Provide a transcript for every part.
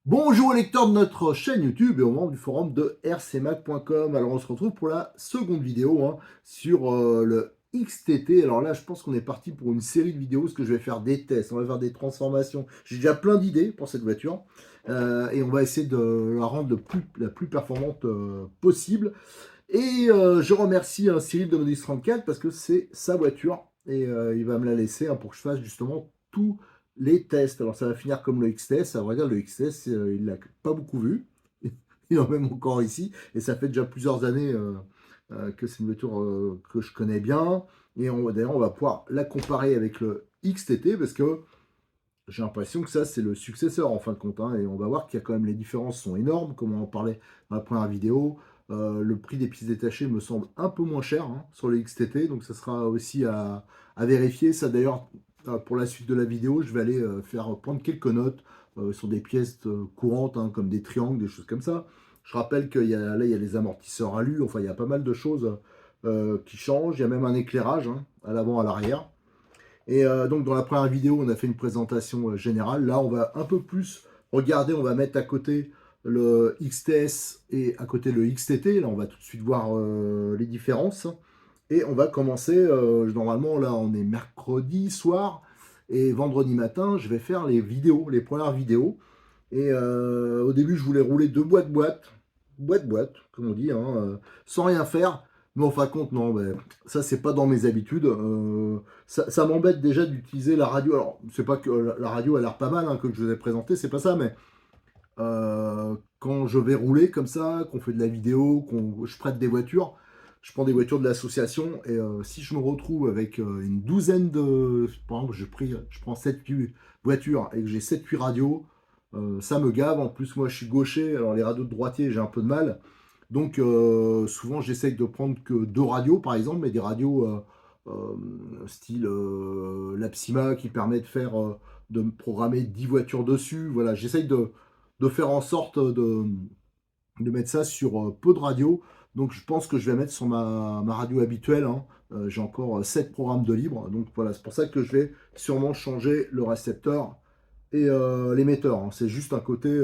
Bonjour aux lecteurs de notre chaîne YouTube et aux membres du forum de rcmac.com. Alors on se retrouve pour la seconde vidéo sur le XTT. Alors là je pense qu'on est parti pour une série de vidéos parce que je vais faire des tests, on va faire des transformations. J'ai déjà plein d'idées pour cette voiture et on va essayer de la rendre la plus performante possible. Et je remercie Cyril de Modis 34 parce que c'est sa voiture et il va me la laisser pour que je fasse justement tous les tests. Alors ça va finir comme le XTS. À vrai dire, le XTS, il l'a pas beaucoup vu. Il en a même encore ici. Et ça fait déjà plusieurs années que c'est une voiture que je connais bien. Et d'ailleurs, on va pouvoir la comparer avec le XTT parce que j'ai l'impression que ça, c'est le successeur en fin de compte, et on va voir qu'il y a quand même les différences sont énormes, comme on en parlait dans la première vidéo. Le prix des pièces détachées me semble un peu moins cher sur le XTT, donc ça sera aussi à vérifier. Ça d'ailleurs, pour la suite de la vidéo, je vais aller faire prendre quelques notes sur des pièces courantes, comme des triangles, des choses comme ça. Je rappelle qu'il y a, là, il y a les amortisseurs alu, enfin il y a pas mal de choses qui changent. Il y a même un éclairage à l'avant, à l'arrière. Et donc dans la première vidéo, on a fait une présentation générale. Là, on va un peu plus regarder, on va mettre à côté le XTS et à côté le XTT. Là, on va tout de suite voir les différences. Et on va commencer, normalement, là, on est mercredi soir. Et vendredi matin, je vais faire les vidéos, les premières vidéos. Et au début, je voulais rouler deux boîte, comme on dit, sans rien faire. Mais en fin de compte, non, ben, ça, c'est pas dans mes habitudes. Ça m'embête déjà d'utiliser la radio. Alors, c'est pas que la radio a l'air pas mal, que je vous ai présenté, c'est pas ça, mais quand je vais rouler comme ça, qu'on fait de la vidéo, je prête des voitures, je prends des voitures de l'association, et si je me retrouve avec une douzaine de. Par exemple, je prends 7-8 voitures et que j'ai 7-8 radios, ça me gave. En plus, moi, je suis gaucher, alors les radios de droitier, j'ai un peu de mal. Donc, souvent, j'essaye de prendre que deux radios, par exemple, mais des radios style l'Apsima qui permet de me programmer 10 voitures dessus. Voilà, j'essaye de faire en sorte de mettre ça sur peu de radio. Donc, je pense que je vais mettre sur ma radio habituelle. J'ai encore 7 programmes de libre. Donc, voilà, c'est pour ça que je vais sûrement changer le récepteur et l'émetteur. C'est juste un côté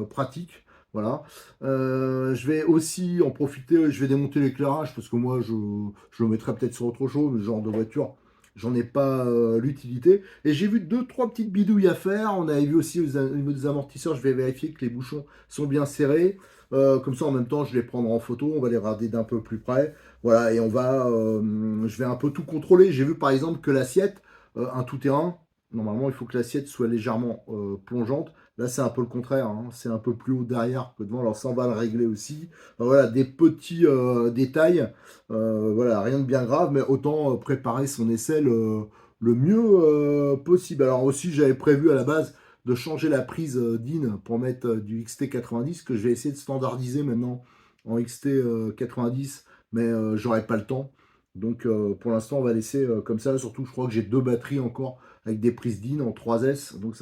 pratique. Voilà. Je vais aussi en profiter, je vais démonter l'éclairage parce que moi je le mettrai peut-être sur autre chose, mais ce genre de voiture, j'en ai pas l'utilité. Et j'ai vu deux, trois petites bidouilles à faire. On avait vu aussi au niveau des amortisseurs, je vais vérifier que les bouchons sont bien serrés. Comme ça en même temps, je les prendrai en photo, on va les regarder d'un peu plus près. Voilà, et je vais un peu tout contrôler. J'ai vu par exemple que l'assiette, un tout-terrain, normalement, il faut que l'assiette soit légèrement plongeante. Là, c'est un peu le contraire, c'est un peu plus haut derrière que devant. Alors, ça, on va le régler aussi. Voilà, des petits détails. Voilà, rien de bien grave, mais autant préparer son essai le mieux possible. Alors aussi, j'avais prévu à la base de changer la prise DIN pour mettre du XT90, que je vais essayer de standardiser maintenant en XT90, mais j'aurai pas le temps. Donc pour l'instant, on va laisser comme ça. Surtout, je crois que j'ai deux batteries encore avec des prises DIN en 3S. Donc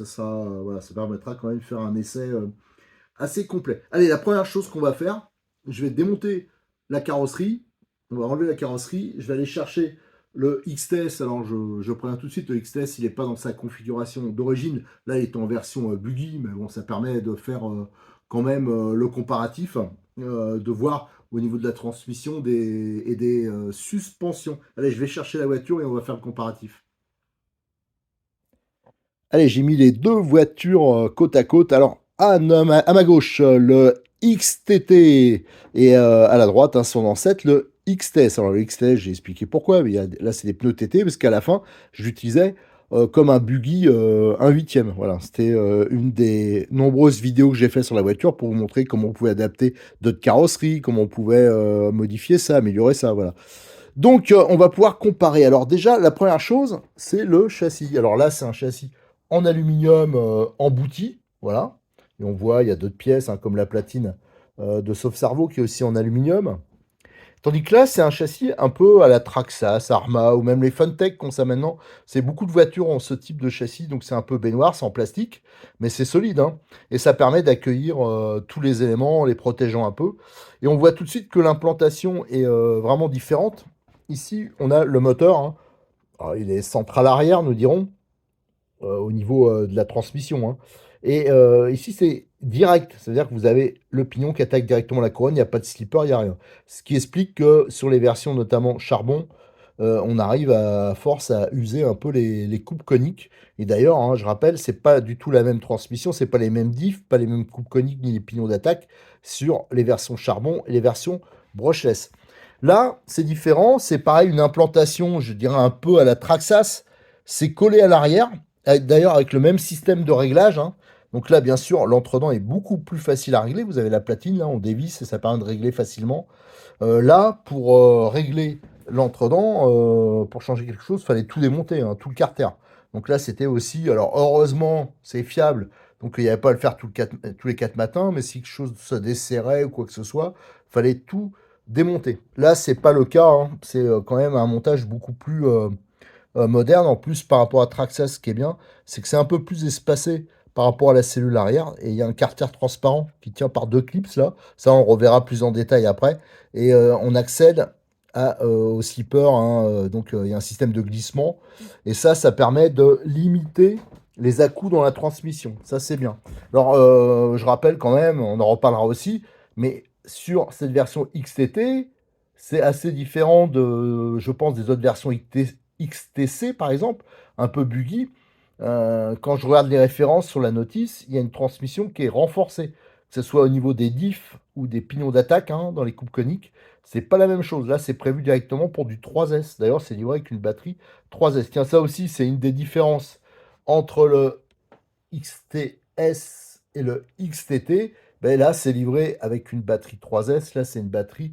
voilà, ça permettra quand même de faire un essai assez complet. Allez, la première chose qu'on va faire, je vais démonter la carrosserie. On va enlever la carrosserie. Je vais aller chercher le XTS. Alors, je préviens tout de suite, le XTS, il n'est pas dans sa configuration d'origine. Là, il est en version buggy, mais bon, ça permet de faire quand même le comparatif, de voir au niveau de la transmission et des suspensions. Allez, je vais chercher la voiture et on va faire le comparatif. Allez, j'ai mis les deux voitures côte à côte. Alors, à ma gauche, le XTT et à la droite, son ancêtre, le XTS. Alors, le XTS, j'ai expliqué pourquoi. Mais là, c'est des pneus TT parce qu'à la fin, je l'utilisais comme un buggy 1/8. Voilà, c'était une des nombreuses vidéos que j'ai fait sur la voiture pour vous montrer comment on pouvait adapter d'autres carrosseries, comment on pouvait modifier ça, améliorer ça. Voilà. Donc, on va pouvoir comparer. Alors déjà, la première chose, c'est le châssis. Alors là, c'est un châssis en aluminium embouti, voilà. Et on voit, il y a d'autres pièces, comme la platine de Sauve Cerveau qui est aussi en aluminium. Tandis que là, c'est un châssis un peu à la Traxxas, Arma, ou même les Funtech qu'on ça maintenant. C'est beaucoup de voitures ont ce type de châssis, donc c'est un peu baignoire, c'est en plastique, mais c'est solide, hein. Et ça permet d'accueillir tous les éléments, en les protégeant un peu. Et on voit tout de suite que l'implantation est vraiment différente. Ici, on a le moteur, hein. Alors, il est central arrière, nous dirons, au niveau de la transmission, hein. Et ici, c'est direct. C'est-à-dire que vous avez le pignon qui attaque directement la couronne, il n'y a pas de slipper, il n'y a rien. Ce qui explique que sur les versions notamment charbon, on arrive à force à user un peu les coupes coniques. Et d'ailleurs, hein, je rappelle, c'est pas du tout la même transmission, c'est pas les mêmes diffs, pas les mêmes coupes coniques ni les pignons d'attaque sur les versions charbon et les versions brushless. Là, c'est différent, c'est pareil, une implantation, je dirais un peu à la Traxxas, c'est collé à l'arrière, d'ailleurs avec le même système de réglage, hein. Donc là, bien sûr, l'entredent est beaucoup plus facile à régler. Vous avez la platine, là, on dévisse et ça permet de régler facilement. Là, pour régler l'entredent, pour changer quelque chose, il fallait tout démonter, hein, tout le carter. Donc là, c'était aussi... Alors, heureusement, c'est fiable, donc il n'y avait pas à le faire tous les 4 matins, mais si quelque chose se desserrait ou quoi que ce soit, il fallait tout démonter. Là, c'est pas le cas, hein. C'est quand même un montage beaucoup plus moderne. En plus, par rapport à Traxxas, ce qui est bien, c'est que c'est un peu plus espacé par rapport à la cellule arrière. Et il y a un carter transparent qui tient par 2 clips là. Ça, on reverra plus en détail après. Et on accède au slipper, hein, donc il y a un système de glissement. Et ça permet de limiter les à-coups dans la transmission. Ça, c'est bien. Alors, je rappelle quand même, on en reparlera aussi, mais sur cette version XTT, c'est assez différent de, je pense, des autres versions XTC, par exemple, un peu buggy. Quand je regarde les références sur la notice, il y a une transmission qui est renforcée, que ce soit au niveau des diffs ou des pignons d'attaque, hein, dans les coupes coniques. C'est pas la même chose. Là, c'est prévu directement pour du 3S. D'ailleurs, c'est livré avec une batterie 3S. Tiens, ça aussi, c'est une des différences entre le XTS et le XTT. Ben là, c'est livré avec une batterie 3S. Là, c'est une batterie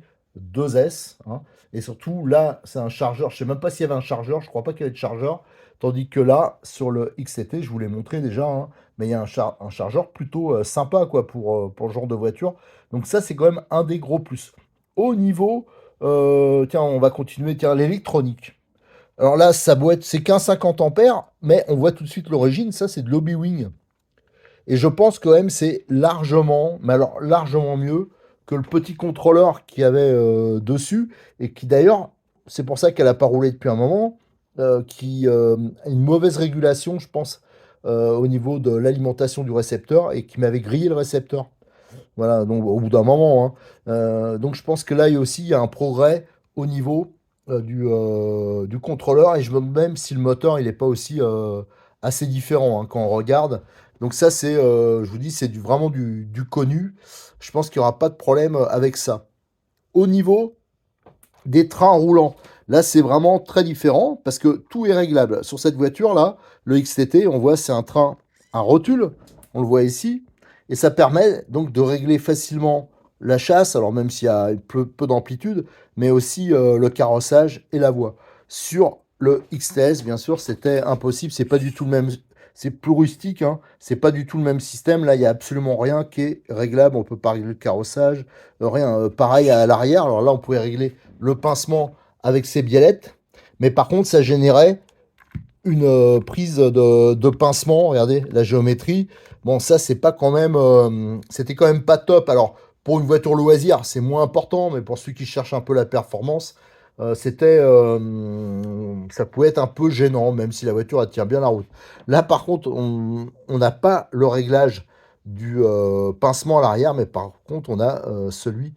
2S, hein. Et surtout, là, c'est un chargeur. Je sais même pas s'il y avait un chargeur. Je crois pas qu'il y avait de chargeur. Tandis que là, sur le XTT, je vous l'ai montré déjà, hein, mais il y a un chargeur plutôt sympa quoi, pour le genre de voiture. Donc ça, c'est quand même un des gros plus. Au niveau, tiens, on va continuer, tiens, l'électronique. Alors là, sa boîte, c'est qu'un 50 ampères, mais on voit tout de suite l'origine, ça c'est de l'Obi-Wing. Et je pense quand même c'est largement, mais alors largement mieux que le petit contrôleur qu'il y avait dessus, et qui d'ailleurs, c'est pour ça qu'elle n'a pas roulé depuis un moment, qui a une mauvaise régulation, je pense, au niveau de l'alimentation du récepteur, et qui m'avait grillé le récepteur. Voilà, donc au bout d'un moment, hein. Donc je pense que là, il y a un progrès au niveau du contrôleur, et je me demande même si le moteur, il n'est pas aussi assez différent, hein, quand on regarde. Donc ça, c'est, je vous dis, c'est vraiment du connu. Je pense qu'il n'y aura pas de problème avec ça. Au niveau des trains roulants, là, c'est vraiment très différent parce que tout est réglable. Sur cette voiture-là, le XTT, on voit, c'est un train, un rotule, on le voit ici, et ça permet donc de régler facilement la chasse, alors même s'il y a peu d'amplitude, mais aussi le carrossage et la voie. Sur le XTS, bien sûr, c'était impossible, c'est pas du tout le même, c'est plus rustique, hein, c'est pas du tout le même système. Là, il y a absolument rien qui est réglable, on peut pas régler le carrossage, rien. Pareil à l'arrière, alors là, on pouvait régler le pincement avec ses biellettes, mais par contre, ça générait une prise de pincement. Regardez la géométrie. Bon, ça, c'est pas quand même, c'était quand même pas top. Alors, pour une voiture loisir, c'est moins important, mais pour ceux qui cherchent un peu la performance, ça pouvait être un peu gênant, même si la voiture elle tient bien la route. Là, par contre, on n'a pas le réglage du pincement à l'arrière, mais par contre, on a celui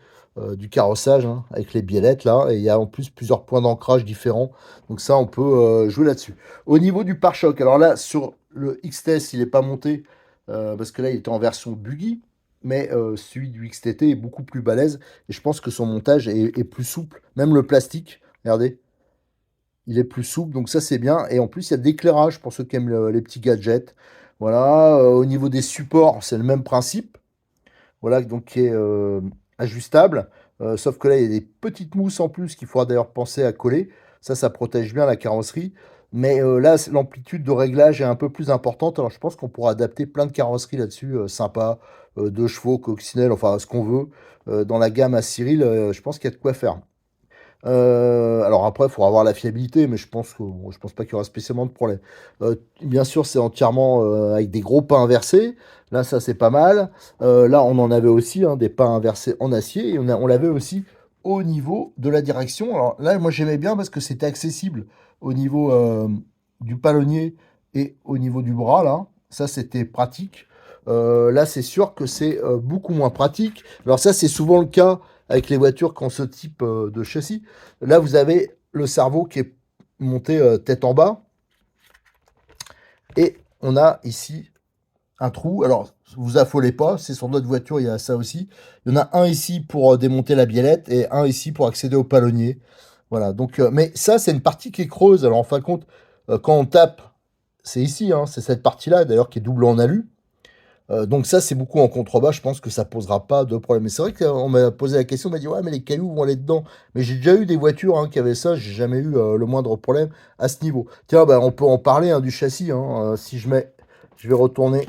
du carrossage, hein, avec les biellettes là, et il y a en plus plusieurs points d'ancrage différents. Donc ça, on peut jouer là-dessus. Au niveau du pare-choc, alors là, sur le XTS, il n'est pas monté, parce que là, il était en version buggy, mais celui du XTT est beaucoup plus balèze, et je pense que son montage est plus souple. Même le plastique, regardez, il est plus souple, donc ça c'est bien. Et en plus, il y a de l'éclairage pour ceux qui aiment les petits gadgets. Voilà, au niveau des supports, c'est le même principe. Voilà, donc qui est ajustable. Sauf que là, il y a des petites mousses en plus qu'il faudra d'ailleurs penser à coller. Ça protège bien la carrosserie. Mais là, l'amplitude de réglage est un peu plus importante. Alors, je pense qu'on pourra adapter plein de carrosseries là-dessus, sympa, 2 chevaux, coccinelle, enfin, ce qu'on veut. Dans la gamme à Cyril, je pense qu'il y a de quoi faire. Alors après, il faudra avoir la fiabilité, mais je pense pas qu'il y aura spécialement de problème. Bien sûr, c'est entièrement avec des gros pas inversés. Là, ça, c'est pas mal. Là, on en avait aussi, hein, des pas inversés en acier. Et on l'avait aussi au niveau de la direction. Alors là, moi, j'aimais bien parce que c'était accessible au niveau du palonnier et au niveau du bras, là. Ça, c'était pratique. là, c'est sûr que c'est beaucoup moins pratique. Alors ça, c'est souvent le cas avec les voitures qui ont ce type de châssis. Là, vous avez le cerveau qui est monté tête en bas. Et on a ici un trou. Alors, vous affolez pas, c'est sur d'autres voitures, il y a ça aussi. Il y en a un ici pour démonter la biellette et un ici pour accéder au palonnier. Voilà, donc, mais ça, c'est une partie qui est creuse. Alors, en fin de compte, quand on tape, c'est ici, hein, c'est cette partie-là, d'ailleurs, qui est double en alu. Donc ça, c'est beaucoup en contrebas. Je pense que ça posera pas de problème. Mais c'est vrai qu'on m'a posé la question, on m'a dit ouais, mais les cailloux vont aller dedans. Mais j'ai déjà eu des voitures qui avaient ça. J'ai jamais eu le moindre problème à ce niveau. Tiens, bah, on peut en parler du châssis. Si je vais retourner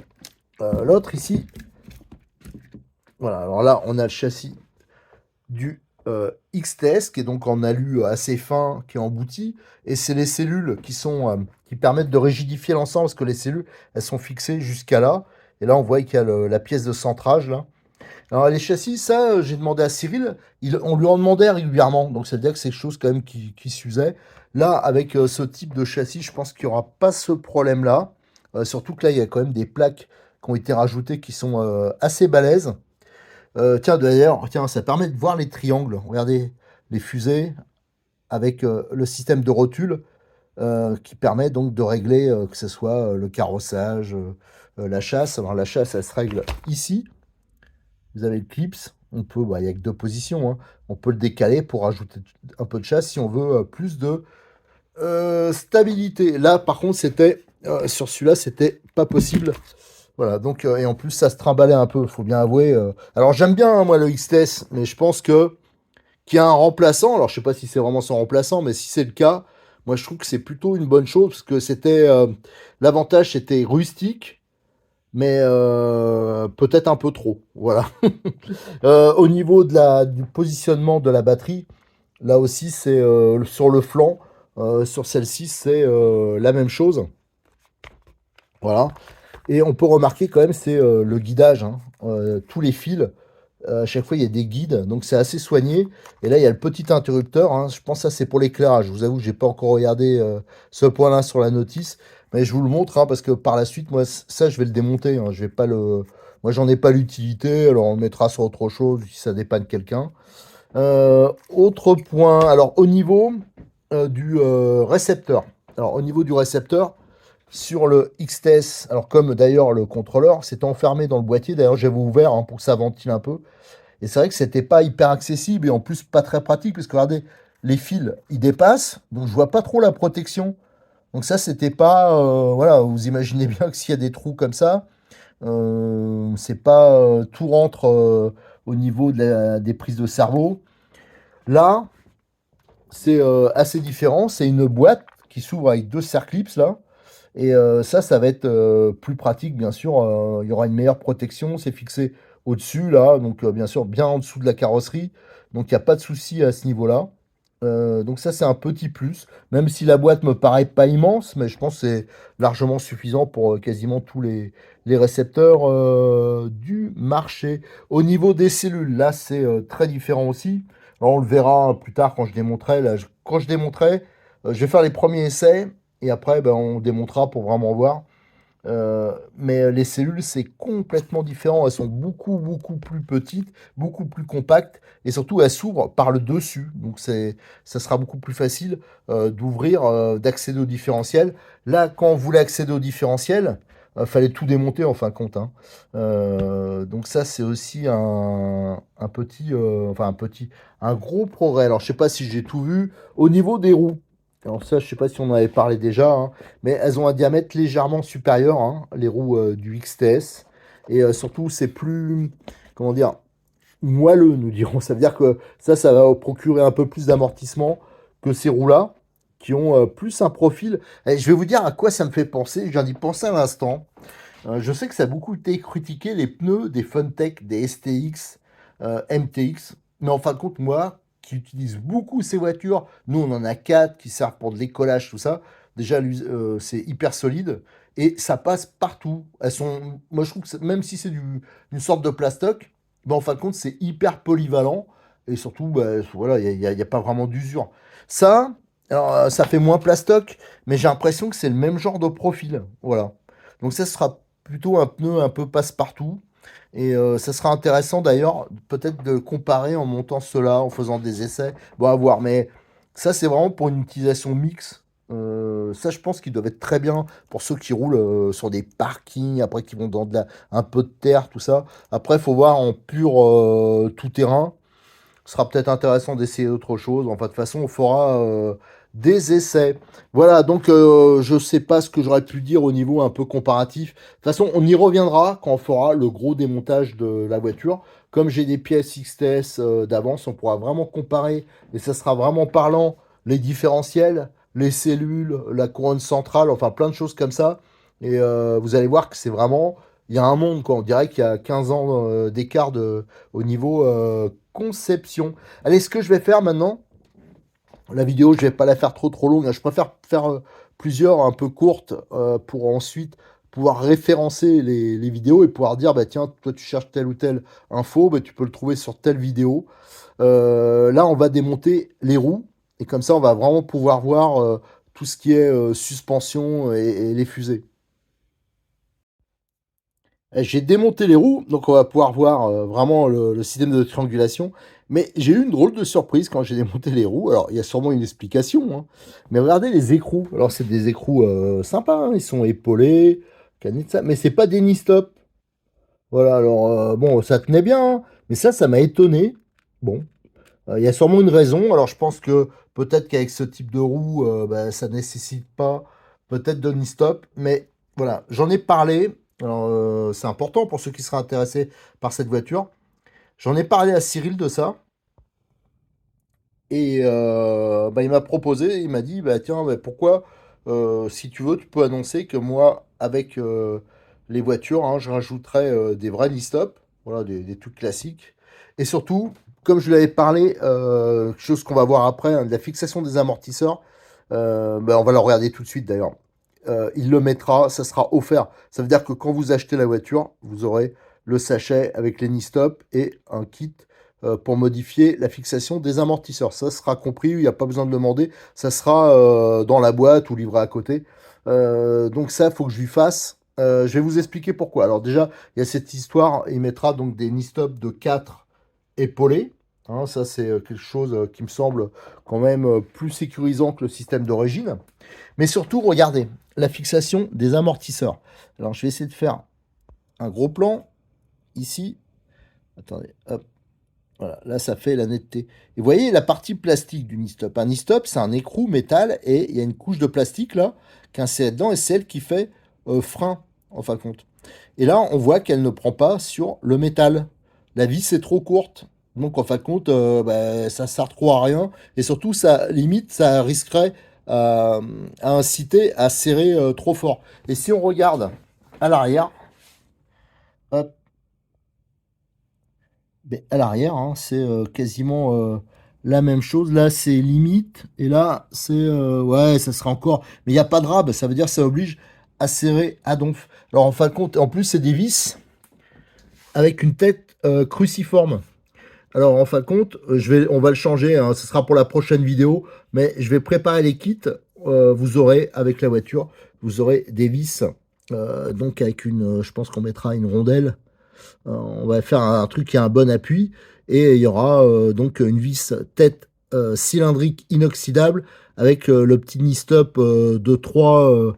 l'autre ici. Voilà. Alors là, on a le châssis du XTS qui est donc en alu assez fin, qui est embouti. Et c'est les cellules qui permettent de rigidifier l'ensemble parce que les cellules, elles sont fixées jusqu'à là. Et là, on voit qu'il y a la pièce de centrage, là. Alors, les châssis, ça, j'ai demandé à Cyril. On lui en demandait régulièrement. Donc, ça veut dire que c'est quelque chose quand même qui s'usait. Là, avec ce type de châssis, je pense qu'il n'y aura pas ce problème-là. Surtout que là, il y a quand même des plaques qui ont été rajoutées qui sont assez balèzes. Tiens, d'ailleurs, tiens, ça permet de voir les triangles. Regardez, les fusées avec le système de rotule qui permet donc de régler que ce soit le carrossage, la chasse. Alors la chasse, elle se règle ici. Vous avez le clips. On peut, bah, il n'y a que deux positions, hein. On peut le décaler pour ajouter un peu de chasse si on veut plus de stabilité. Là, par contre, sur celui-là, c'était pas possible. Voilà, donc, et en plus, ça se trimballait un peu, faut bien avouer. Alors, j'aime bien, hein, moi, le XTS, mais je pense qu'il y a un remplaçant. Alors, je sais pas si c'est vraiment son remplaçant, mais si c'est le cas, moi, je trouve que c'est plutôt une bonne chose, parce que l'avantage, c'était rustique, mais peut-être un peu trop. Voilà. Au niveau du positionnement de la batterie, là aussi, c'est sur le flanc. Sur celle-ci, c'est la même chose. Voilà. Et on peut remarquer quand même, c'est le guidage, hein. Tous les fils, à chaque fois, il y a des guides, donc c'est assez soigné. Et là, il y a le petit interrupteur, hein. Je pense que ça, c'est pour l'éclairage. Je vous avoue que j'ai pas encore regardé ce point-là sur la notice, mais je vous le montre, hein, parce que par la suite, moi, ça, je vais le démonter, hein. Je vais pas le... Moi, j'en ai pas l'utilité, alors on le mettra sur autre chose si ça dépanne quelqu'un. Autre point, alors au niveau du récepteur. Alors au niveau du récepteur, sur le XTS, alors comme d'ailleurs le contrôleur, c'était enfermé dans le boîtier. D'ailleurs, j'avais ouvert pour que ça ventile un peu. Et c'est vrai que c'était pas hyper accessible et en plus pas très pratique parce que regardez, les fils, ils dépassent, donc je vois pas trop la protection. Donc ça, c'était pas, voilà, vous imaginez bien que s'il y a des trous comme ça, c'est pas tout rentre au niveau des prises de cerveau. Là, c'est assez différent. C'est une boîte qui s'ouvre avec deux serre-clips là. Et ça va être plus pratique, bien sûr. Il y aura une meilleure protection. C'est fixé au-dessus, là. Donc, bien sûr, bien en dessous de la carrosserie. Donc, il n'y a pas de souci à ce niveau-là. Donc, ça, c'est un petit plus. Même si la boîte me paraît pas immense, mais je pense que c'est largement suffisant pour quasiment tous les récepteurs du marché. Au niveau des cellules, là, c'est très différent aussi. Alors, on le verra plus tard quand je démontrerai. Là, quand je démontrerai, je vais faire les premiers essais. Et après, ben, on démontera pour vraiment voir. Mais les cellules, c'est complètement différent. Elles sont beaucoup, beaucoup plus petites, beaucoup plus compactes. Et surtout, elles s'ouvrent par le dessus. Donc, ça sera beaucoup plus facile d'ouvrir, d'accéder au différentiel. Là, quand on voulait accéder au différentiel, fallait tout démonter en fin de compte, hein. Donc ça, c'est aussi un petit, un gros progrès. Alors, je sais pas si j'ai tout vu. Au niveau des roues, alors ça, je sais pas si on en avait parlé déjà, hein, mais elles ont un diamètre légèrement supérieur, hein, les roues du XTS. Et surtout, c'est plus, comment dire, moelleux, nous dirons. Ça veut dire que ça va procurer un peu plus d'amortissement que ces roues-là, qui ont plus un profil. Et je vais vous dire à quoi ça me fait penser. Je viens d'y penser à l'instant. Je sais que ça a beaucoup été critiqué, les pneus des Funtech, des STX, MTX. Mais en fin de compte, moi, qui utilise beaucoup ces voitures, nous on en a 4 qui servent pour de l'écolage, tout ça. Déjà, c'est hyper solide et ça passe partout. Moi je trouve que même si c'est une sorte de plastoc, ben, en fin de compte, c'est hyper polyvalent et surtout, ben, voilà, il y a pas vraiment d'usure. Ça, alors, ça fait moins plastoc, mais j'ai l'impression que c'est le même genre de profil. Voilà. Donc ça sera plutôt un pneu un peu passe-partout. Et ça sera intéressant d'ailleurs, peut-être de comparer en montant cela, en faisant des essais. Bon, à voir, mais ça, c'est vraiment pour une utilisation mixte. Ça, je pense qu'ils doivent être très bien pour ceux qui roulent sur des parkings, après qui vont dans un peu de terre, tout ça. Après, il faut voir en pur tout-terrain. Ce sera peut-être intéressant d'essayer autre chose. Enfin, de toute façon, on fera des essais. Voilà, donc je ne sais pas ce que j'aurais pu dire au niveau un peu comparatif. De toute façon, on y reviendra quand on fera le gros démontage de la voiture. Comme j'ai des pièces XTS d'avance, on pourra vraiment comparer, et ça sera vraiment parlant, les différentiels, les cellules, la couronne centrale, enfin plein de choses comme ça. Et vous allez voir que c'est vraiment... Il y a un monde, quoi. On dirait qu'il y a 15 ans d'écart au niveau conception. Allez, ce que je vais faire maintenant, la vidéo, je vais pas la faire trop longue, hein. Je préfère faire plusieurs un peu courtes pour ensuite pouvoir référencer les vidéos et pouvoir dire, bah tiens, toi tu cherches telle ou telle info, bah, tu peux le trouver sur telle vidéo. Là, on va démonter les roues et comme ça, on va vraiment pouvoir voir tout ce qui est suspension et les fusées. J'ai démonté les roues, donc on va pouvoir voir vraiment le système de triangulation. Mais j'ai eu une drôle de surprise quand j'ai démonté les roues. Alors, il y a sûrement une explication, hein. Mais regardez les écrous. Alors, c'est des écrous sympas, hein. Ils sont épaulés, canettes, ça. Mais c'est pas des knee-stop. Voilà, alors, bon, ça tenait bien, hein. Mais ça m'a étonné. Bon, il y a sûrement une raison. Alors, je pense que peut-être qu'avec ce type de roue, bah, ça nécessite pas peut-être de knee-stop. Mais voilà, j'en ai parlé. Alors, c'est important pour ceux qui seraient intéressés par cette voiture. J'en ai parlé à Cyril de ça. Et bah, il m'a proposé, il m'a dit, bah, tiens, bah, pourquoi, si tu veux, tu peux annoncer que moi, avec les voitures, hein, je rajouterai des vrais knee-stop, voilà, des trucs classiques. Et surtout, comme je lui avais parlé, chose qu'on va voir après, hein, de la fixation des amortisseurs, bah, on va le regarder tout de suite d'ailleurs. Il le mettra, ça sera offert. Ça veut dire que quand vous achetez la voiture, vous aurez le sachet avec les knee-stop et un kit pour modifier la fixation des amortisseurs. Ça sera compris, il n'y a pas besoin de demander, ça sera dans la boîte ou livré à côté. Donc ça, il faut que je lui fasse. Je vais vous expliquer pourquoi. Alors déjà, il y a cette histoire, il mettra donc des knee-stop de 4 épaulés. Hein, ça, c'est quelque chose qui me semble quand même plus sécurisant que le système d'origine. Mais surtout, regardez, la fixation des amortisseurs. Alors, je vais essayer de faire un gros plan ici. Attendez, hop. Voilà, là, ça fait la netteté. Et vous voyez la partie plastique du knee-stop. Un knee-stop, c'est un écrou métal et il y a une couche de plastique là qui est insérée dedans et c'est elle qui fait frein, en fin de compte. Et là, on voit qu'elle ne prend pas sur le métal. La vis est trop courte. Donc, en fin de compte, bah, ça ne sert trop à rien. Et surtout, ça limite, ça risquerait à inciter à serrer trop fort. Et si on regarde à l'arrière, hop, mais à l'arrière, hein, c'est quasiment la même chose. Là, c'est limite. Et là, c'est... ouais, ça sera encore... Mais il n'y a pas de rab. Ça veut dire que ça oblige à serrer à donf. Alors, en fin de compte, en plus, c'est des vis avec une tête cruciforme. Alors, en fin de compte, on va le changer, hein, ce sera pour la prochaine vidéo, mais je vais préparer les kits. Vous aurez, avec la voiture, vous aurez des vis, donc avec une, je pense qu'on mettra une rondelle. On va faire un truc qui a un bon appui, et il y aura donc une vis tête cylindrique inoxydable, avec le petit knee stop de 3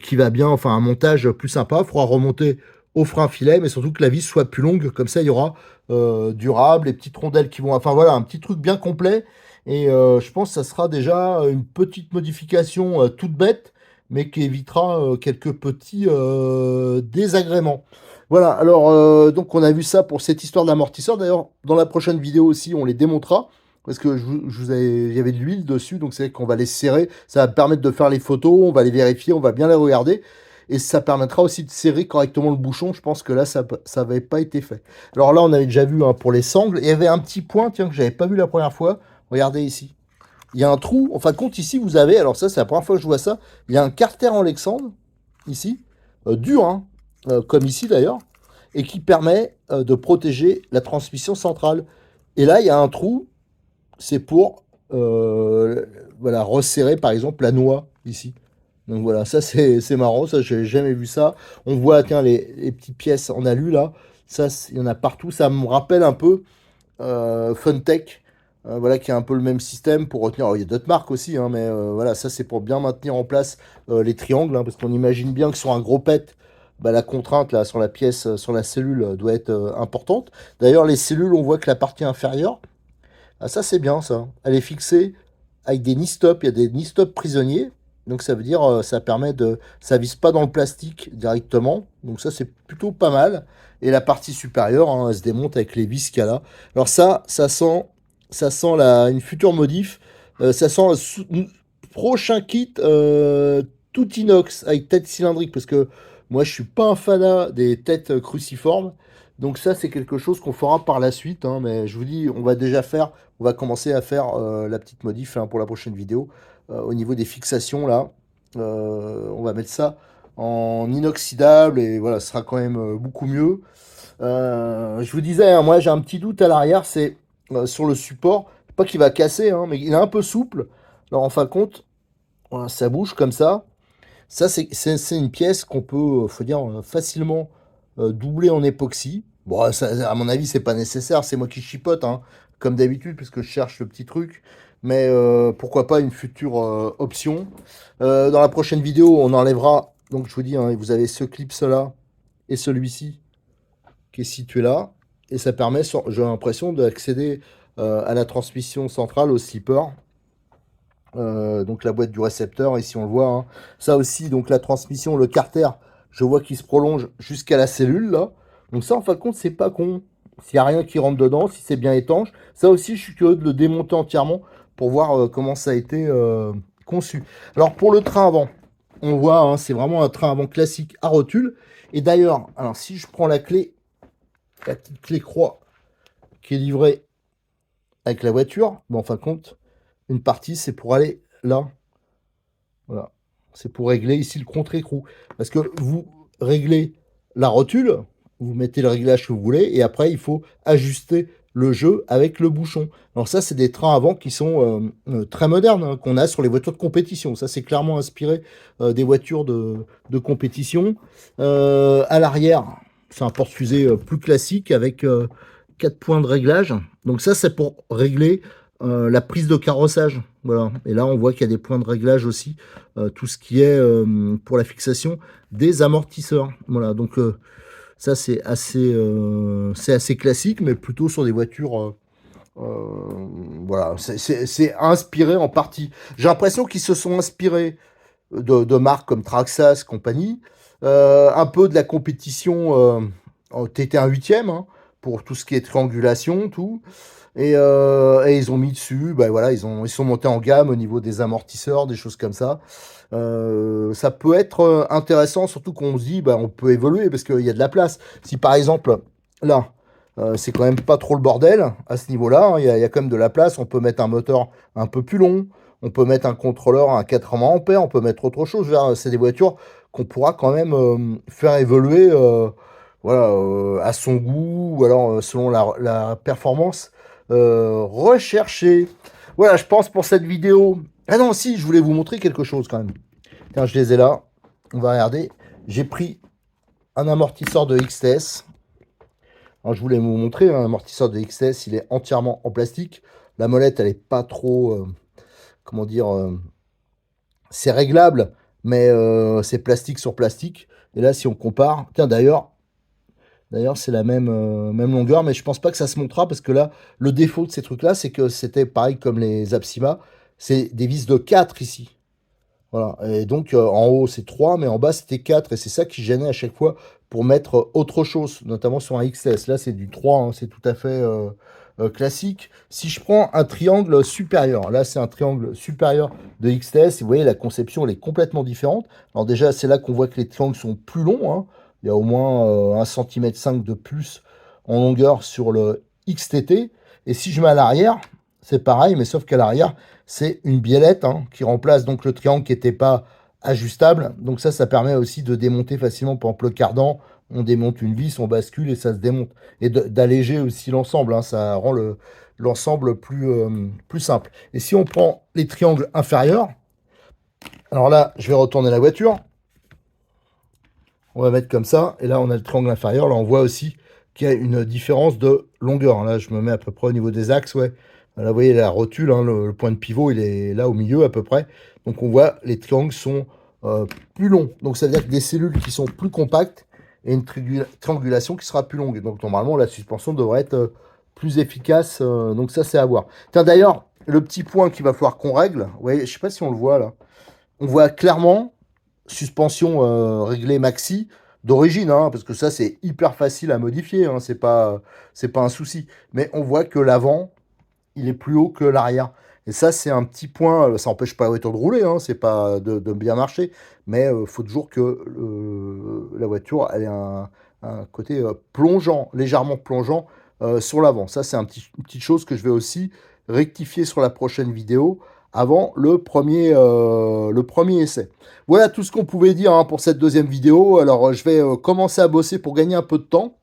qui va bien, enfin un montage plus sympa. Il faudra remonter au frein filet, mais surtout que la vis soit plus longue, comme ça il y aura durable, les petites rondelles qui vont... Enfin voilà, un petit truc bien complet, et je pense que ça sera déjà une petite modification toute bête, mais qui évitera quelques petits désagréments. Voilà, alors donc on a vu ça pour cette histoire d'amortisseur. D'ailleurs, dans la prochaine vidéo aussi, on les démontrera. Parce que il y avait de l'huile dessus, donc c'est qu'on va les serrer. Ça va permettre de faire les photos, on va les vérifier, on va bien les regarder. Et ça permettra aussi de serrer correctement le bouchon. Je pense que là, ça n'avait pas été fait. Alors là, on avait déjà vu hein, pour les sangles. Il y avait un petit point, tiens, que j'avais pas vu la première fois. Regardez ici. Il y a un trou. En fin de compte, ici, vous avez, alors ça, c'est la première fois que je vois ça. Il y a un carter en Alexandre, ici, dur, hein, comme ici d'ailleurs, et qui permet de protéger la transmission centrale. Et là, il y a un trou, c'est pour voilà, resserrer par exemple la noix ici. Donc voilà, ça c'est marrant, ça j'ai jamais vu ça. On voit, tiens, les petites pièces en alu là, ça il y en a partout, ça me rappelle un peu Funtech, voilà, qui a un peu le même système pour retenir. Alors, il y a d'autres marques aussi, hein, mais voilà, ça c'est pour bien maintenir en place les triangles, hein, parce qu'on imagine bien que sur un gros pet, bah, la contrainte là sur la pièce, sur la cellule doit être importante. D'ailleurs, les cellules, on voit que la partie inférieure, ah, ça c'est bien ça, elle est fixée avec des knee-stop, il y a des knee-stop prisonniers. Donc ça veut dire, ça permet de, ça vise pas dans le plastique directement. Donc ça c'est plutôt pas mal. Et la partie supérieure, hein, elle se démonte avec les vis qu'il y a là. Alors ça sent une future modif. Ça sent un prochain kit tout inox avec tête cylindrique parce que moi je suis pas un fanat des têtes cruciformes. Donc ça c'est quelque chose qu'on fera par la suite, hein, mais je vous dis, on va commencer à faire la petite modif, hein, pour la prochaine vidéo. Au niveau des fixations là, on va mettre ça en inoxydable et voilà, ce sera quand même beaucoup mieux. Je vous disais, hein, moi j'ai un petit doute à l'arrière, c'est sur le support, pas qu'il va casser, hein, mais il est un peu souple. Alors en fin de compte, voilà, ça bouge comme ça. Ça, c'est une pièce qu'on peut, faut dire, facilement doubler en époxy. Bon, ça, à mon avis, c'est pas nécessaire, c'est moi qui chipote, hein, comme d'habitude, puisque je cherche le petit truc. Mais pourquoi pas une future option. Dans la prochaine vidéo, on enlèvera, donc je vous dis, hein, vous avez ce clip-là et celui-ci qui est situé là. Et ça permet, j'ai l'impression, d'accéder à la transmission centrale au slipper. Donc la boîte du récepteur, ici on le voit, hein. Ça aussi, donc la transmission, le carter, je vois qu'il se prolonge jusqu'à la cellule là. Donc ça, en fin de compte, c'est pas con. S'il n'y a rien qui rentre dedans, si c'est bien étanche. Ça aussi, je suis curieux de le démonter entièrement pour voir comment ça a été conçu. Alors pour le train avant, on voit, hein, c'est vraiment un train avant classique à rotule. Et d'ailleurs, alors si je prends la clé, la petite clé croix qui est livrée avec la voiture, bon, en fin de compte, une partie c'est pour aller là. Voilà. C'est pour régler ici le contre-écrou. Parce que vous réglez la rotule, vous mettez le réglage que vous voulez, et après, il faut ajuster le jeu avec le bouchon. Alors ça, c'est des trains avant qui sont très modernes, hein, qu'on a sur les voitures de compétition. Ça, c'est clairement inspiré des voitures de compétition. À l'arrière, c'est un porte-fusée plus classique avec 4 points de réglage. Donc ça, c'est pour régler la prise de carrossage. Voilà. Et là, on voit qu'il y a des points de réglage aussi, tout ce qui est pour la fixation des amortisseurs. Voilà, donc ça c'est assez classique, mais plutôt sur des voitures. Voilà, c'est inspiré en partie. J'ai l'impression qu'ils se sont inspirés de marques comme Traxxas, compagnie, un peu de la compétition en TT1 8e, hein, pour tout ce qui est triangulation, tout. Et ils ont mis dessus, bah voilà, ils sont montés en gamme au niveau des amortisseurs, des choses comme ça. Ça peut être intéressant, surtout qu'on se dit, bah, on peut évoluer parce qu'il y a de la place. Si par exemple, là, c'est quand même pas trop le bordel à ce niveau-là, hein, il y a quand même de la place. On peut mettre un moteur un peu plus long, on peut mettre un contrôleur à 80 ampères, on peut mettre autre chose. C'est des voitures qu'on pourra quand même faire évoluer, voilà, à son goût, ou alors selon la performance recherchée. Voilà, je pense pour cette vidéo. Ah non, si, je voulais vous montrer quelque chose quand même. Tiens, je les ai là. On va regarder. J'ai pris un amortisseur de XTS. Alors, je voulais vous montrer un amortisseur de XTS. Il est entièrement en plastique. La molette, elle est pas trop... comment dire c'est réglable, mais c'est plastique sur plastique. Et là, si on compare... Tiens, d'ailleurs, c'est la même longueur, mais je pense pas que ça se montrera parce que là, le défaut de ces trucs-là, c'est que c'était pareil comme les Apsima. C'est des vis de 4 ici. Voilà. Et donc, en haut, c'est 3, mais en bas, c'était 4. Et c'est ça qui gênait à chaque fois pour mettre autre chose, notamment sur un XS. Là, c'est du 3, hein, c'est tout à fait classique. Si je prends un triangle supérieur, là, c'est un triangle supérieur de XTS. Vous voyez, la conception, elle est complètement différente. Alors déjà, c'est là qu'on voit que les triangles sont plus longs, hein. Il y a au moins 1,5 cm de plus en longueur sur le XTT. Et si je mets à l'arrière, c'est pareil, mais sauf qu'à l'arrière, c'est une biellette, hein, qui remplace donc le triangle qui n'était pas ajustable. Donc ça permet aussi de démonter facilement. Par exemple, le cardan, on démonte une vis, on bascule et ça se démonte. Et d'alléger aussi l'ensemble, hein, ça rend l'ensemble plus simple. Et si on prend les triangles inférieurs, Alors là, je vais retourner la voiture. On va mettre comme ça. Et là, on a le triangle inférieur. Là, on voit aussi qu'il y a une différence de longueur. Là, je me mets à peu près au niveau des axes. Ouais. Là, vous voyez la rotule, hein, le point de pivot, il est là au milieu à peu près. Donc, on voit les triangles sont plus longs. Donc, ça veut dire que des cellules qui sont plus compactes et une triangulation qui sera plus longue. Donc, normalement, la suspension devrait être plus efficace. Donc, ça, c'est à voir. Tiens, d'ailleurs, le petit point qu'il va falloir qu'on règle, ouais, je ne sais pas si on le voit là. On voit clairement suspension réglée maxi d'origine, hein, parce que ça c'est hyper facile à modifier, hein, c'est pas un souci. Mais on voit que l'avant, il est plus haut que l'arrière. Et ça c'est un petit point, ça n'empêche pas la voiture de rouler, hein, c'est pas de bien marcher, mais il faut toujours que la voiture elle ait un côté plongeant, légèrement plongeant sur l'avant. Ça c'est une petite chose que je vais aussi rectifier sur la prochaine vidéo avant le premier essai. Voilà tout ce qu'on pouvait dire hein, pour cette deuxième vidéo. Alors je vais commencer à bosser pour gagner un peu de temps.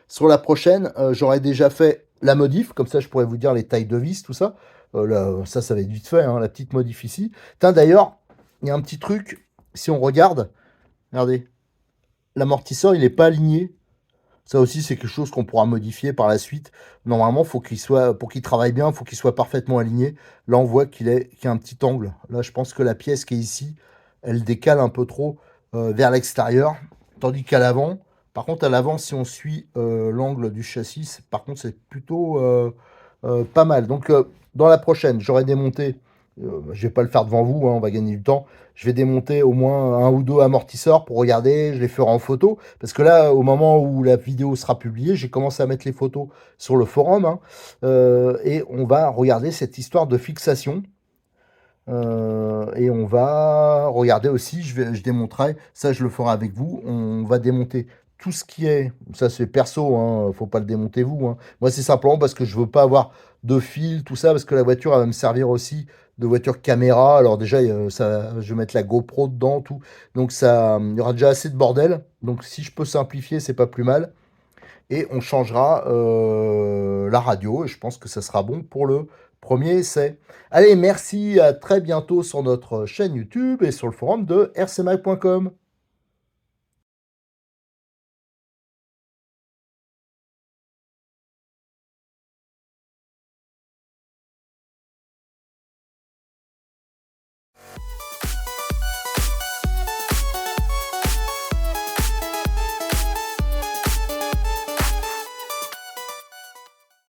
Sur la prochaine, j'aurai déjà fait la modif, comme ça je pourrais vous dire les tailles de vis, tout ça. Là, ça va être vite fait, hein, la petite modif ici. D'ailleurs, il y a un petit truc, si on regarde, regardez, l'amortisseur il n'est pas aligné. Ça aussi, c'est quelque chose qu'on pourra modifier par la suite. Normalement, faut qu'il soit, pour qu'il travaille bien, il faut qu'il soit parfaitement aligné. Là, on voit qu'il y a un petit angle. Là, je pense que la pièce qui est ici, elle décale un peu trop vers l'extérieur. Tandis qu'à l'avant, par contre, à l'avant, si on suit l'angle du châssis, par contre, c'est plutôt pas mal. Donc, dans la prochaine, j'aurai démonté, je vais pas le faire devant vous, hein, on va gagner du temps. Je vais démonter au moins un ou deux amortisseurs pour regarder, je les ferai en photo. Parce que là, au moment où la vidéo sera publiée, j'ai commencé à mettre les photos sur le forum. Hein, et on va regarder cette histoire de fixation. Et on va regarder aussi, je démonterai, ça je le ferai avec vous, on va démonter tout ce qui est, ça c'est perso, hein, faut pas le démonter vous. Hein. Moi c'est simplement parce que je veux pas avoir de fil, tout ça, parce que la voiture elle va me servir aussi de voiture caméra. Alors déjà, ça, je vais mettre la GoPro dedans, tout. Donc ça, il y aura déjà assez de bordel. Donc si je peux simplifier, c'est pas plus mal. Et on changera la radio. Et je pense que ça sera bon pour le premier essai. Allez, merci, à très bientôt sur notre chaîne YouTube et sur le forum de rcmac.com.